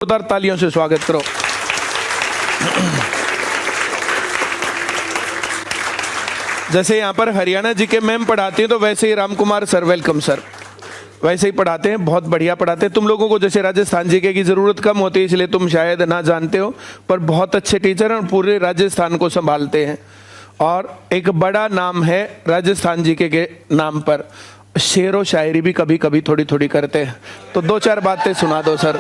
जोरदार तालियों से स्वागत करो। जैसे यहाँ पर हरियाणा जी के मैम पढ़ाते हैं तो वैसे ही Ram Kumar sir, welcome sir, वैसे ही पढ़ाते हैं, बहुत बढ़िया पढ़ाते हैं। तुम लोगों को जैसे राजस्थान जी के की ज़रूरत कम होती है इसलिए तुम शायद ना जानते हो, पर बहुत अच्छे टीचर हैं और पूरे राजस्थान को संभालते हैं। और एक बड़ा नाम है राजस्थान जी के नाम पर, शेर व शायरी भी कभी कभी थोड़ी थोड़ी करते हैं, तो दो चार बातें सुना दो सर।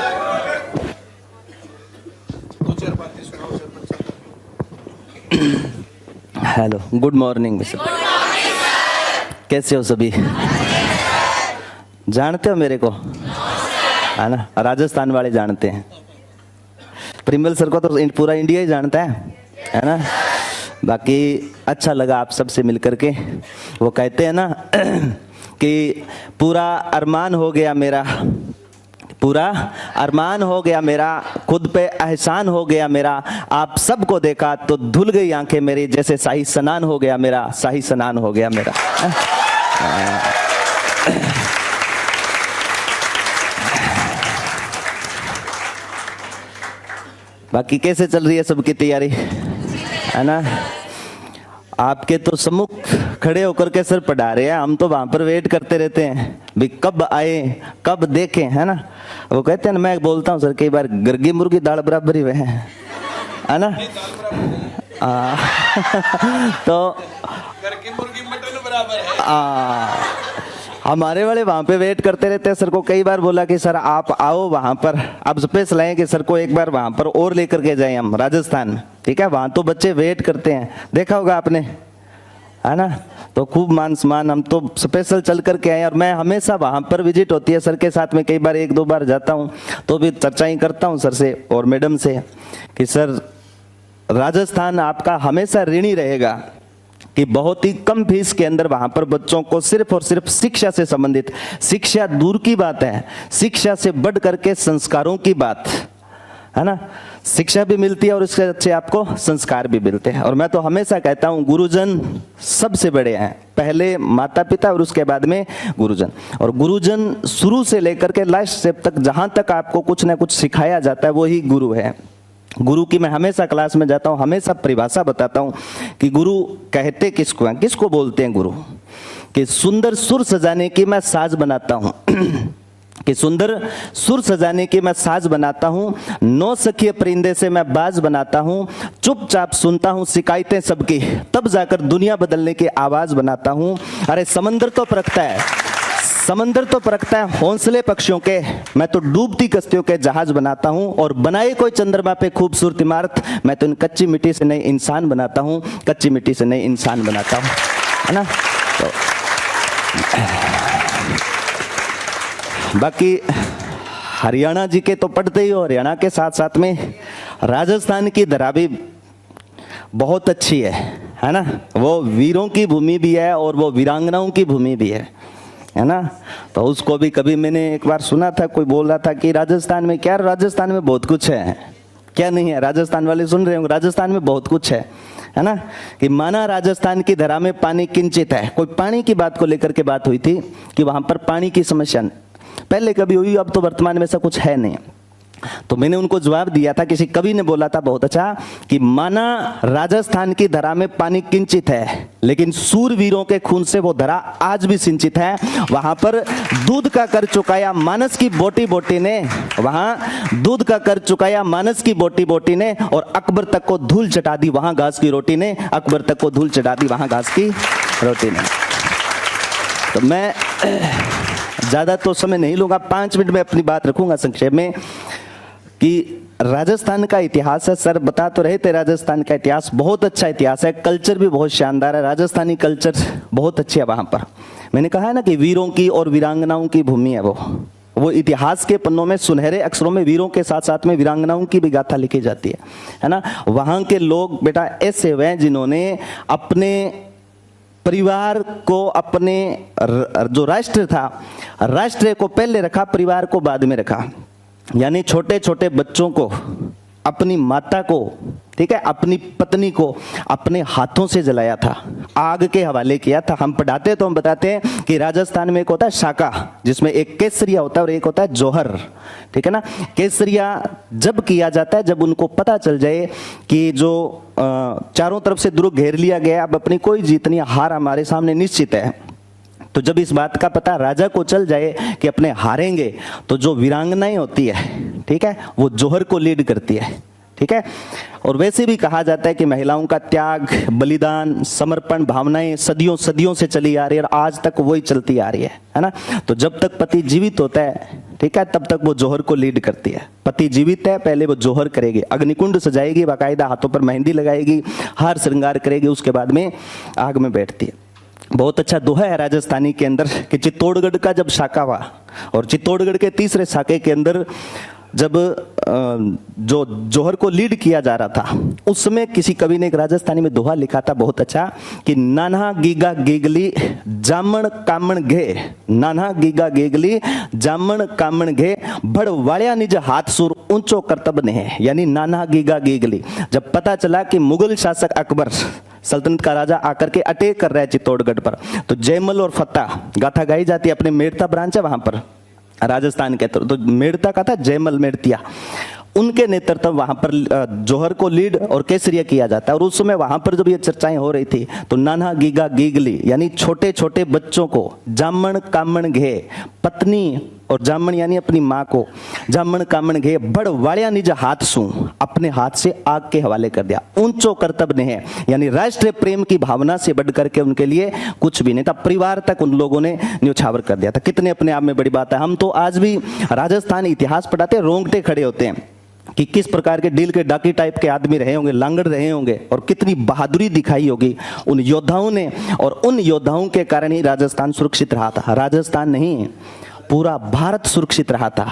दो चार बातें सुनाओ sir. Hello, good morning sir. कैसे हो सभी? जानते हो मेरे को, है ना? राजस्थान वाले जानते हैं। प्रिमल सर को तो पूरा इंडिया ही जानता है ना? बाकी अच्छा लगा आप सबसे मिलकर के। वो कहते हैं ना कि पूरा अरमान हो गया मेरा, पूरा अरमान हो गया मेरा, खुद पे एहसान हो गया मेरा, आप सबको देखा तो धुल गई आंखें मेरी, जैसे शाही स्नान हो गया मेरा, शाही स्नान हो गया मेरा। बाकी कैसे चल रही है सबकी तैयारी, है ना? आपके तो सम्मुख खड़े होकर के सर पढ़ा रहे हैं, हम तो वहां पर वेट करते रहते हैं भी कब आए कब देखें, है ना? वो कहते हैं ना, मैं बोलता हूँ सर कई बार गर्गी मुर्गी दाल बराबर ही है ना? तो गर्गी मुर्गी मटन बराबर है। हमारे वाले वहां पे वेट करते रहते हैं। सर को कई बार बोला कि सर आप आओ वहां पर, आप स्पेशल आए कि सर को एक बार वहां पर और लेकर के जाए हम राजस्थान में, ठीक है? वहां तो बच्चे वेट करते हैं, देखा होगा आपने, है ना? तो खूब मान सम्मान, हम तो स्पेशल चल करके आए और मैं हमेशा वहां पर विजिट होती है सर के साथ में, कई बार एक दो बार जाता हूँ तो भी चर्चाएं करता हूँ सर से और मैडम से कि सर राजस्थान आपका हमेशा ऋणी रहेगा कि बहुत ही कम फीस के अंदर वहां पर बच्चों को सिर्फ और सिर्फ शिक्षा से संबंधित, शिक्षा दूर की बात है, शिक्षा से बढ़ करके संस्कारों की बात, है ना? शिक्षा भी मिलती है और इससे अच्छे आपको संस्कार भी मिलते हैं। और मैं तो हमेशा कहता हूं गुरुजन सबसे बड़े हैं, पहले माता पिता और उसके बाद में गुरुजन। और गुरुजन शुरू से लेकर के लास्ट स्टेप तक जहां तक आपको कुछ ना कुछ सिखाया जाता है वही गुरु है। गुरु की मैं हमेशा क्लास में जाता हूँ, हमेशा परिभाषा बताता हूँ कि गुरु कहते किसको हैं, किसको बोलते हैं गुरु? कि सुंदर सुर सजाने की मैं साज बनाता हूँ कि सुंदर सुर सजाने की मैं साज बनाता हूँ, नौ सखिए परिंदे से मैं बाज बनाता हूँ, चुपचाप सुनता हूँ शिकायतें सबकी, तब जाकर दुनिया बदलने की आवाज बनाता हूँ। अरे समंदर तो परखता है, समंदर तो परखता है हौसले पक्षियों के, मैं तो डूबती कश्तियों के जहाज बनाता हूं। और बनाए कोई चंद्रमा पे खूबसूरत इमारत, मैं तो इन कच्ची मिट्टी से नए इंसान बनाता हूं, कच्ची मिट्टी से नए इंसान बनाता हूं, है ना? तो बाकी हरियाणा जी के तो पढ़ते ही हो, हरियाणा के साथ साथ में राजस्थान की धरा भी बहुत अच्छी है ना? वो वीरों की भूमि भी है और वो वीरांगनाओं की भूमि भी है ना? तो उसको भी कभी मैंने एक बार सुना था, कोई बोल रहा था कि राजस्थान में क्या, राजस्थान में बहुत कुछ है, क्या नहीं है? राजस्थान वाले सुन रहे होंगे, राजस्थान में बहुत कुछ है ना? कि माना राजस्थान की धरा में पानी किंचित है, कोई पानी की बात को लेकर के बात हुई थी कि वहां पर पानी की समस्या पहले कभी हुई, अब तो वर्तमान में ऐसा कुछ है नहीं। तो मैंने उनको जवाब दिया था, किसी कवि ने बोला था बहुत अच्छा कि माना राजस्थान की धरा में पानी किंचित है, लेकिन सूरवीरों के खून से वो धरा आज भी सिंचित है। वहां पर दूध का कर चुकाया मानस की बोटी बोटी ने, वहां दूध का कर चुकाया मानस की बोटी बोटी ने, और अकबर तक को धूल चटा दी वहां घास की रोटी ने, अकबर तक को धूल चटा दी वहां घास की रोटी ने। तो मैं ज्यादा तो समय नहीं लूंगा, 5 मिनट में अपनी बात रखूंगा संक्षेप में कि राजस्थान का इतिहास है। सर बता तो रहे थे राजस्थान का इतिहास बहुत अच्छा इतिहास है, कल्चर भी बहुत शानदार है, राजस्थानी कल्चर बहुत अच्छी है वहां पर। मैंने कहा है ना कि वीरों की और वीरांगनाओं की भूमि है वो इतिहास के पन्नों में सुनहरे अक्षरों में वीरों के साथ साथ में वीरांगनाओं की भी गाथा लिखी जाती है ना? वहां के लोग बेटा ऐसे हुए जिन्होंने अपने परिवार को, अपने जो राष्ट्र था, राष्ट्र को पहले रखा, परिवार को बाद में रखा। यानी छोटे छोटे बच्चों को, अपनी माता को, ठीक है, अपनी पत्नी को अपने हाथों से जलाया था, आग के हवाले किया था। हम पढ़ाते तो हम बताते हैं कि राजस्थान में एक होता है शाका, जिसमें एक केसरिया होता है और एक होता है जौहर, ठीक है ना। केसरिया जब किया जाता है जब उनको पता चल जाए कि जो चारों तरफ से दुर्ग घेर लिया गया, अब अपनी कोई जीत नहीं, हार हमारे सामने निश्चित है। तो जब इस बात का पता राजा को चल जाए कि अपने हारेंगे, तो जो वीरांगनाएं होती है, ठीक है, वो जौहर को लीड करती है, ठीक है। और वैसे भी कहा जाता है कि महिलाओं का त्याग, बलिदान, समर्पण भावनाएं सदियों सदियों से चली आ रही है और आज तक वही चलती आ रही है ना। तो जब तक पति जीवित होता है, ठीक है, तब तक वो जौहर को लीड करती है। पति जीवित है, पहले वो जौहर करेगी, अग्निकुंड सजाएगी, बाकायदा हाथों पर मेहंदी लगाएगी, हार श्रृंगार करेगी, उसके बाद में आग में बैठती है। बहुत अच्छा दोहा है राजस्थानी के अंदर कि चित्तौड़गढ़ का जब शाका हुआ और चित्तौड़गढ़ के तीसरे शाके के अंदर जब जो जौहर को लीड किया जा रहा था, उसमें किसी कवि ने एक राजस्थानी में दोहा लिखा था बहुत अच्छा कि नाना गीगा गेगली जामण कामण घे, नाना गीगा गेगली जामण कामण घे, बड़ वालिया निज हाथ सुर ऊंचो करतब ने। यानी नाना गीगा गेगली, जब पता चला कि मुगल शासक अकबर सल्तनत का राजा आकर के अटैक कर रहा है चित्तौड़गढ़ पर, तो जयमल और फतेह गाथा गाई जाती है। अपने मेड़ता ब्रांच है वहां पर राजस्थान के, तो मेड़ता का था जयमल मेड़तिया, उनके नेतृत्व वहां पर जौहर को लीड और केसरिया किया जाता है। और उस समय वहां पर जब ये चर्चाएं हो रही थी तो नाना गीगा गीगली यानी छोटे छोटे बच्चों को जामण कामण घे, पत्नी और जामण यानी अपनी माँ को जामण कामण घे, बड़ वालिया निज हाथ सू, अपने हाथ से आग के हवाले कर दिया। ऊंचो कर्तव्य ने है, यानी राष्ट्रीय प्रेम की भावना से बढ़ करके उनके लिए कुछ भी नहीं था, परिवार तक उन लोगों ने न्योछावर कर दिया था। कितने अपने आप में बड़ी बात है। हम तो आज भी राजस्थान इतिहास पढ़ाते हैं, रोंगटे खड़े होते हैं कि किस प्रकार के डील के डाकी टाइप के आदमी रहे होंगे, लांगड़ रहे होंगे, और कितनी बहादुरी दिखाई होगी उन योद्धाओं ने। और उन योद्धाओं के कारण ही राजस्थान सुरक्षित रहा था। राजस्थान नहीं, पूरा भारत सुरक्षित रहा था,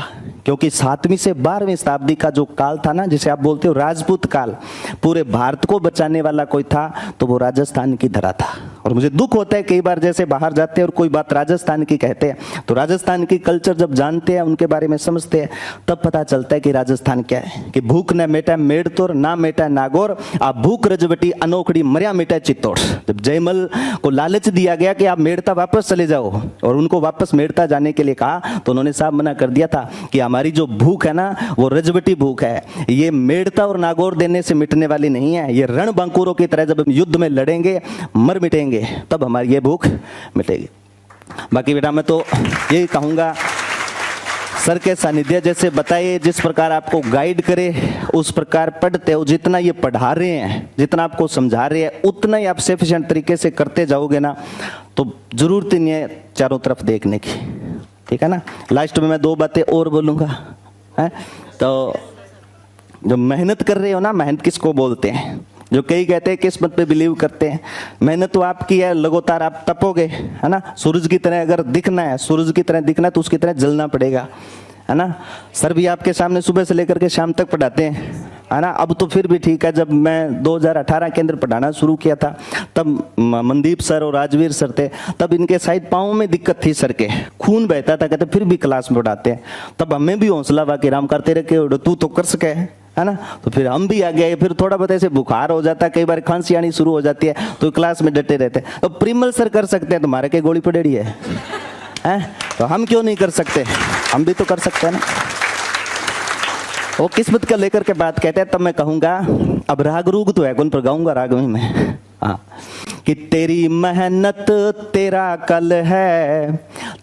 क्योंकि 7वीं से 12वीं शताब्दी का जो काल था ना, जिसे आप बोलते हो राजपूत काल, पूरे भारत को बचाने वाला कोई था तो वो राजस्थान की धरा था। और मुझे दुख होता है कई बार जैसे बाहर जाते हैं और कोई बात राजस्थान की कहते हैं, तो राजस्थान की कल्चर जब जानते हैं, उनके बारे में समझते हैं, तब पता चलता है कि राजस्थान क्या है। कि भूख न मेटा मेड़तोर, ना मेटा नागौर, आप भूख रजवटी अनोखड़ी मरिया मेटा चित्तौड़। जब जयमल को लालच दिया गया कि आप मेड़ता वापस चले जाओ और उनको वापस मेड़ता जाने के लिए कहा, तो उन्होंने साफ मना कर दिया था कि हमारी जो भूख है ना वो रजवटी भूख है, ये मेड़ता और नागौर देने से मिटने वाली नहीं है। ये रणबांकुरों की तरह जब युद्ध में लड़ेंगे, मर मिटेंगे, तब हमारी ये भूख मिटेगी। बाकी बेटा मैं तो यही कहूंगा, सर के सानिध्य जैसे बताइए, जिस प्रकार आपको गाइड करे उस प्रकार पढ़ते हो। जितना ये पढ़ा रहे हैं, जितना आपको समझा रहे हैं, उतना ही आप सफिशिएंट तरीके से करते जाओगे ना, तो जरूरत ही नहीं है चारों तरफ देखने की, ठीक है ना। लास्ट में मैं 2 बातें और बोलूंगा, है तो जो मेहनत कर रहे हो ना, मेहनत किसको बोलते हैं? जो कई कहते हैं किस्मत पे बिलीव करते हैं, मेहनत तो आपकी है, लगातार आप तपोगे, है ना। सूरज की तरह अगर दिखना है, सूरज की तरह दिखना है तो उसकी तरह जलना पड़ेगा, है ना। सर भी आपके सामने सुबह से लेकर के शाम तक पढ़ाते हैं, है ना। अब तो फिर भी ठीक है, जब मैं 2018 के अंदर पढ़ाना शुरू किया था तब मनदीप सर और राजवीर सर थे, तब इनके शायद पाँव में दिक्कत थी, सर के खून बहता था, कहते फिर भी क्लास में पढ़ाते हैं। तब हमें भी हौसला हुआ कि राम करते रहे, तू तो कर सके, है ना। तो फिर हम भी आ गए, फिर थोड़ा बहुत ऐसे बुखार हो जाता है, कई बार खांसी आनी शुरू हो जाती है, तो क्लास में डटे रहते हैं। तो प्रिमल सर कर सकते हैं, तुम्हारे के गोली पड़ेड़ी है, तो हम क्यों नहीं कर सकते? हम भी तो कर सकते हैं ना। वो किस्मत का लेकर के बात कहते हैं, तब मैं कहूंगा, अब राग रूग तो है कौन पर गाऊंगा राग में मैं, हाँ, कि तेरी मेहनत तेरा कल है,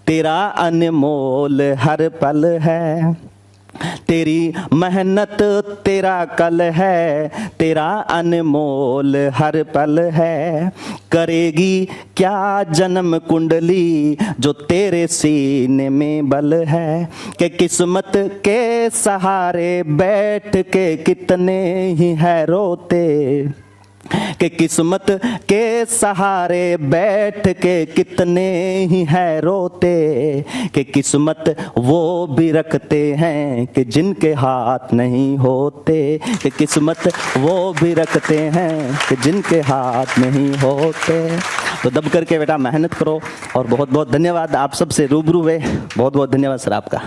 तेरा अनमोल हर पल है। तेरी मेहनत तेरा कल है, तेरा अनमोल हर पल है। करेगी क्या जन्म कुंडली जो तेरे सीने में बल है। कि किस्मत के सहारे बैठ के कितने ही है रोते, कि किस्मत के सहारे बैठ के कितने ही है रोते। कि किस्मत वो भी रखते हैं कि जिनके हाथ नहीं होते। कि किस्मत वो भी रखते हैं कि जिनके हाथ नहीं होते। तो दब करके बेटा मेहनत करो। और बहुत बहुत धन्यवाद, आप सबसे रूबरू हुए, बहुत बहुत धन्यवाद सर आपका।